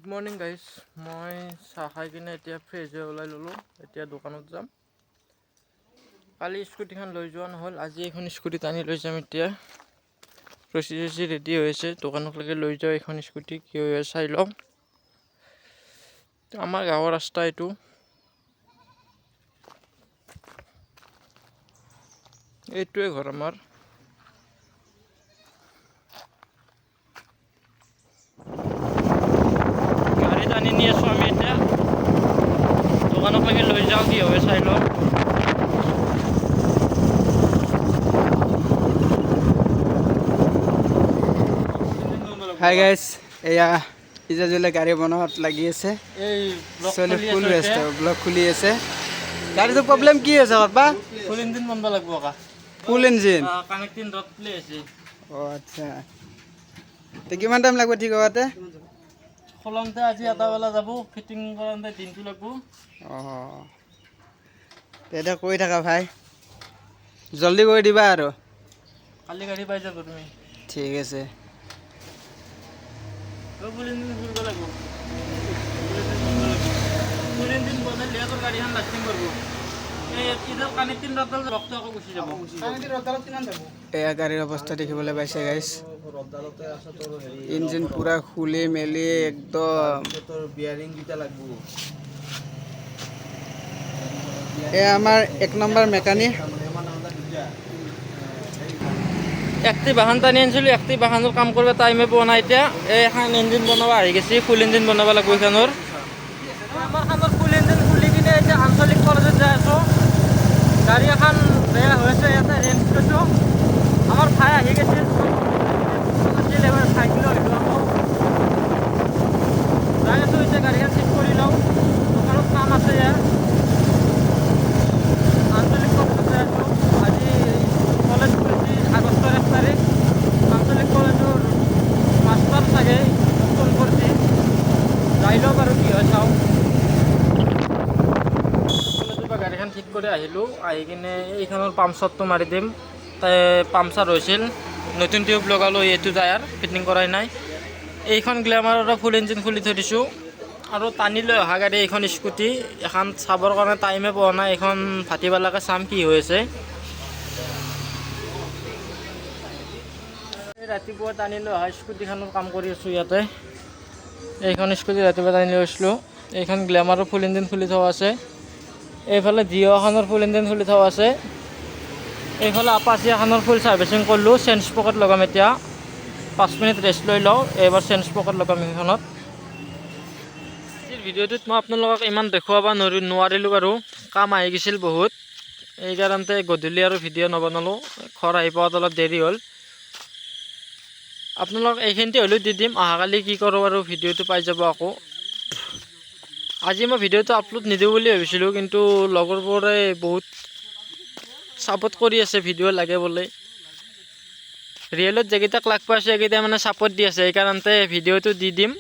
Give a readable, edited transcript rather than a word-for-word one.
Good morning guys, মই চাহ খাই কিনে এতিয়া ফ্ৰেছ হৈ ওলাই ল'লোঁ। এতিয়া দোকানত যাম। কালি স্কুটিখন লৈ যোৱা নহ'ল, আজি এখন স্কুটি টানি লৈ যাম। এতিয়া ৰচি ৰেডি হৈ আছে, দোকানলৈকে লৈ যাওঁ। এখন স্কুটি কি হৈ চাই লওঁ। আমাৰ গাঁৱৰ ৰাস্তা এইটো। এইটোৱে ঘৰ আমাৰ। গাড়ী টানি নি আছোঁ আমি এতিয়া দোকানলৈকে লৈ যাওঁ, কি হয় চাই লওঁ। হাই গাইজ, এয়া ইজাজুলে গাড়ী বনোৱাত লাগি আছে। এই ফুল ব্যস্ত, ব্লক খুলি আছে। গাড়ীটো প্ৰব্লেম কি হৈছে বাবা? ফুল ইঞ্জিন বন্ধ লাগব কা। ফুল ইঞ্জিন কানেক্টিং ডট প্লে আছে। অঁ আচ্ছা, তো কিমান টাইম লাগব ঠিক হোৱাতে? খোলাওঁতে আজি এটা বেলা যাব, ফিটিং কৰাওঁতে দিনটো লাগব। অঁ তেতিয়া কৰি থাকা ভাই, জল্দি কৰি দিবা আৰু। কালি গাড়ী পাই যাব তুমি। ঠিক আছে। ফুল ইঞ্জিন ঘূৰিব লাগিব। ফুল ইঞ্জিন বনালে তোৰ গাড়ীখন লাষ্টিং কৰিব। এইটো কানেক্টিং ডটডাল ৰক্ত আকৌ গুচি যাব। এয়া গাড়ীৰ অৱস্থা দেখিবলৈ পাইছে গাইজ। ইঞ্জিন পুৰা খুলি মেলি একদম। এয়া আমাৰ 1 নম্বৰ মেকানিক। একটি বাহন টানি আনিছিলোঁ, একটি বাহনৰ কাম কৰিব টাইমে পোৱা নাই। এতিয়া এইখন ইঞ্জিন বনাব আহি গৈছে, ফুল ইঞ্জিন বনাব লাগিব এইখনৰ। আমাৰ খানৰ ফুল ইঞ্জিন খুলি কিনে এতিয়া আঞ্চলিক কলেজত যাই আছোঁ। গাড়ী এখন বেয়া হৈছে, ইয়াতে ৰেঞ্জ লৈছোঁ। আমাৰ ভাই আহি গৈছিল, এবাৰ ভাইকিলো আহিলোঁ আকৌ। যাই আছোঁ এতিয়া, গাড়ীখন ঠিক কৰি লওঁ। দোকানত কাম আছে ইয়াৰ। আঞ্চলিক কলেজত যাই আছোঁ। আজি কলেজ খুলিছে আগষ্টৰ 1 তাৰিখ। আঞ্চলিক কলেজৰ মাষ্টাৰ চাগে ফোন কৰিছে, যাই লওঁ বাৰু কি হয় চাওঁ। কলেজৰ পৰা গাড়ীখন ঠিক কৰি আহিলোঁ, আহি কিনে এইখনৰ পামচাৰটো মাৰি দিম। তাই পামচাৰ হৈছিল, নতুন টিউব লগালোঁ। এইটো টায়াৰ ফিটিং কৰাই নাই। এইখন গ্লেমাৰৰ ফুল ইঞ্জিন খুলি থৈ দিছোঁ। আৰু টানি লৈ অহা গাড়ী এইখন স্কুটি, এখন চাবৰ কাৰণে টাইমে পোৱা নাই। এইখন ভাটিবেলাকে চাম কি হৈ আছে। ৰাতিপুৱা টানি লৈ অহা স্কুটিখনৰ কাম কৰি আছোঁ ইয়াতে। এইখন স্কুটি ৰাতিপুৱা টানি লৈ গৈছিলোঁ। এইখন গ্লেমাৰৰ ফুল ইঞ্জিন খুলি থোৱা আছে। এইফালে জিঅ'খনৰ ফুল ইঞ্জিন খুলি থোৱা আছে। এইফালে আপাচি এখনৰ ফুল ছাৰ্ভিচিং কৰিলোঁ। চেঞ্জ পকেট লগাম এতিয়া, 5 মিনিট ৰেষ্ট লৈ লওঁ। এইবাৰ চেঞ্জ পকেট লগাম সেইখনত। আজিৰ ভিডিঅ'টোত মই আপোনালোকক ইমান দেখুৱাব নোৱাৰিলোঁ বাৰু, কাম আহি গৈছিল বহুত। এইকাৰণতে গধূলি আৰু ভিডিঅ' নবনালোঁ, ঘৰ আহি পোৱাত অলপ দেৰি হ'ল। আপোনালোক এইখিনিতে হ'লেও দি দিম, অহাকালি কি কৰোঁ আৰু ভিডিঅ'টো পাই যাব আকৌ। আজি মই ভিডিঅ'টো আপলোড নিদিওঁ বুলি ভাবিছিলোঁ, কিন্তু লগৰবোৰে বহুত ছাপোৰ্ট কৰি আছে, ভিডিঅ' লাগে বোলে। ৰিয়েলত যেইকেইটাক লগ পাইছোঁ সেইকেইটা মানে ছাপোৰ্ট দি আছে, সেইকাৰণতে ভিডিঅ'টো দি দিম।